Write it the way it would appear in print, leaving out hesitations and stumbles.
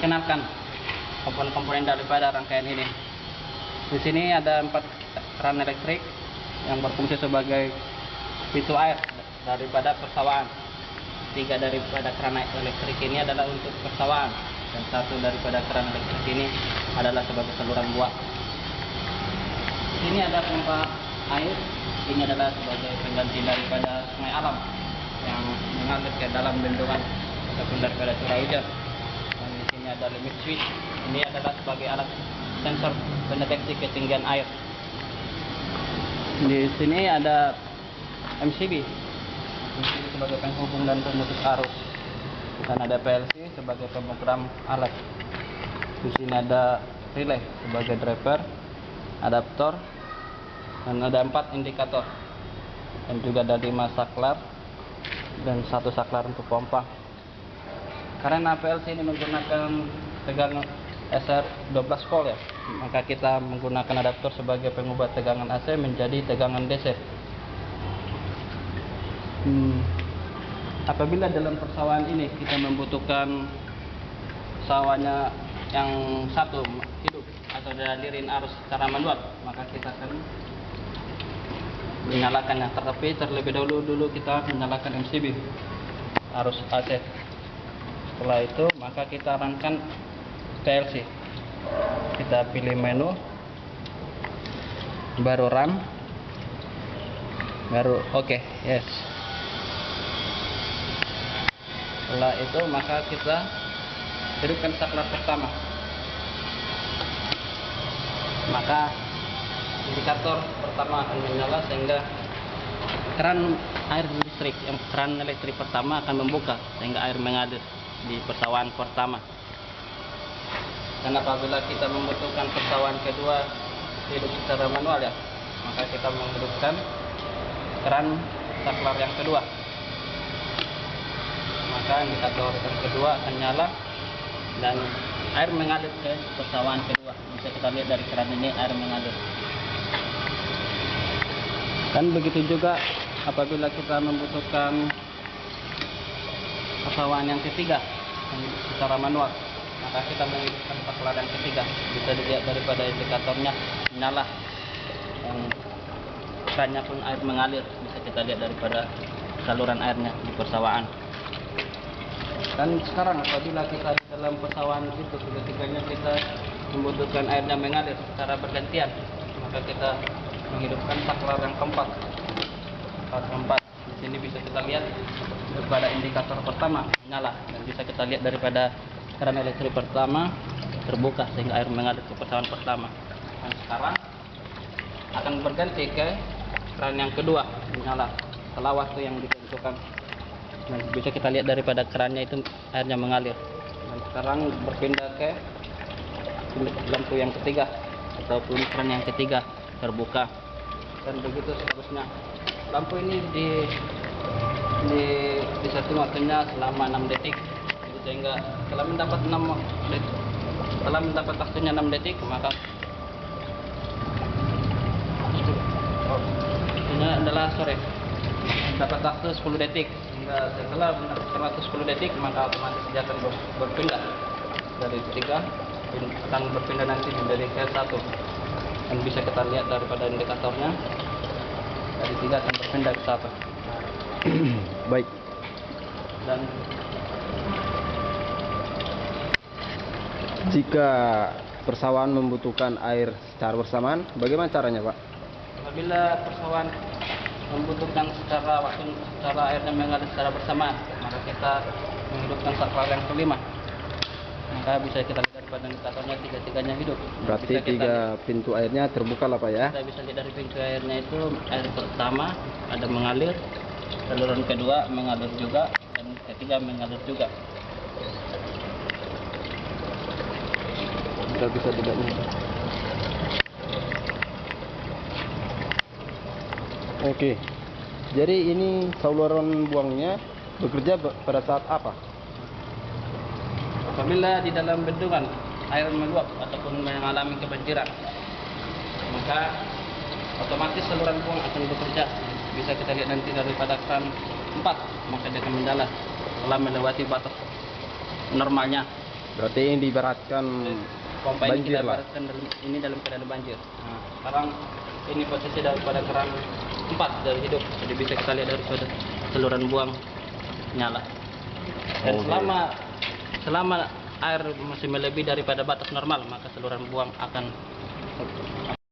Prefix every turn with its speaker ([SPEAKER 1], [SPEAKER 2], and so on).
[SPEAKER 1] perkenalkan komponen-komponen daripada rangkaian ini. Di sini ada 4 keran elektrik yang berfungsi sebagai pintu air daripada persawaan. 3 daripada keran elektrik ini adalah untuk persawaan dan 1 daripada keran elektrik ini adalah sebagai saluran buah. Ini ada pompa air, ini adalah sebagai pengganti daripada sungai alam yang mengalir ke dalam bendungan ataupun daripada curah hujan. Dan di sini ada limit switch, ini adalah sebagai alat sensor pendeteksi ketinggian air. Di sini ada MCB sebagai penghubung dan pemutus arus, dan ada PLC sebagai pemrogram alat. Di sini ada relay sebagai driver, adaptor, dan ada 4 indikator, dan juga ada 5 saklar dan 1 saklar untuk pompa. Karena PLC ini menggunakan tegangan SR 12 volt ya, maka kita menggunakan adaptor sebagai pengubah tegangan AC menjadi tegangan DC. Apabila dalam persawaan ini kita membutuhkan sawahnya yang satu hidup atau dialirin arus secara manual, maka kita akan menyalakannya. Tetapi terlebih dahulu kita menyalakan MCB arus AC. Setelah itu maka kita arahkan PLC. Kita pilih menu, baru RAM, baru oke, yes. Setelah itu maka kita hidupkan saklar pertama, maka indikator pertama akan menyala sehingga keran air listrik, keran elektrik pertama akan membuka sehingga air mengalir di persawaan pertama. Dan apabila kita membutuhkan persawaan kedua hidup secara manual ya, maka kita menghidupkan keran saklar yang kedua, maka indikator yang kedua akan nyala dan air mengalir ke persawaan kedua. Bisa kita lihat dari keran ini air mengalir. Dan begitu juga apabila kita membutuhkan persawaan yang ketiga secara manual, maka kita menghidupkan saklar yang ketiga. Bisa dilihat daripada indikatornya menyala dan kerannya pun air mengalir. Bisa kita lihat daripada saluran airnya di persawaan. Dan sekarang apabila kita dalam persawaan itu ketiganya kita membutuhkan airnya mengalir secara bergantian, maka kita menghidupkan saklar yang keempat. Di sini bisa kita lihat daripada indikator pertama menyala dan bisa kita lihat daripada keran elektrik pertama terbuka sehingga air mengalir ke persawaan pertama. Dan sekarang akan berganti ke keran yang kedua menyala setelah waktu yang ditentukan. Dan bisa kita lihat daripada kerannya itu airnya mengalir. Dan sekarang berpindah ke lampu yang ketiga ataupun keran yang ketiga terbuka. Dan begitu seterusnya. Lampu ini disetting waktunya selama 6 detik. Sehingga setelah mendapat waktunya 6 detik, maka ini adalah sore. Dapat waktu 10 detik. Hingga setelah mendapatkan waktu 10 detik, maka otomatis dia akan berpindah dari 3 akan berpindah nanti menjadi ke 1. Dan bisa kita lihat daripada indikatornya dari 3 akan berpindah ke 1.
[SPEAKER 2] Baik.
[SPEAKER 1] Dan
[SPEAKER 2] jika persawaan membutuhkan air secara bersamaan, bagaimana caranya, Pak?
[SPEAKER 1] apabila persawaan membutuhkan secara airnya mengalir secara bersamaan, maka kita menghidupkan saklar yang kelima. Maka bisa kita lihat daripada indikatornya tiga-tiganya hidup.
[SPEAKER 2] Berarti 3 pintu airnya terbuka lah, Pak ya?
[SPEAKER 1] Kita bisa lihat dari pintu airnya itu air pertama ada mengalir, saluran kedua mengalir juga, dan ketiga mengalir juga.
[SPEAKER 2] Kita bisa tidaknya. Oke. Jadi ini saluran buangnya bekerja pada saat apa?
[SPEAKER 1] Apabila di dalam bendungan air meluap ataupun mengalami kebanjiran, maka otomatis saluran buang akan bekerja. Bisa kita lihat nanti daripada keran 4, maka dia akan mendalam setelah melewati batas normalnya.
[SPEAKER 2] Berarti yang diibaratkan
[SPEAKER 1] Pompa ini
[SPEAKER 2] banjir
[SPEAKER 1] kita
[SPEAKER 2] lah.
[SPEAKER 1] ibaratkan ini dalam keadaan banjir. Nah, sekarang ini posisi daripada keran 4 dari hidup. Jadi bisa kita lihat dari saluran buang nyala. Dan
[SPEAKER 2] Oke.
[SPEAKER 1] selama air masih melebihi daripada batas normal, maka saluran buang akan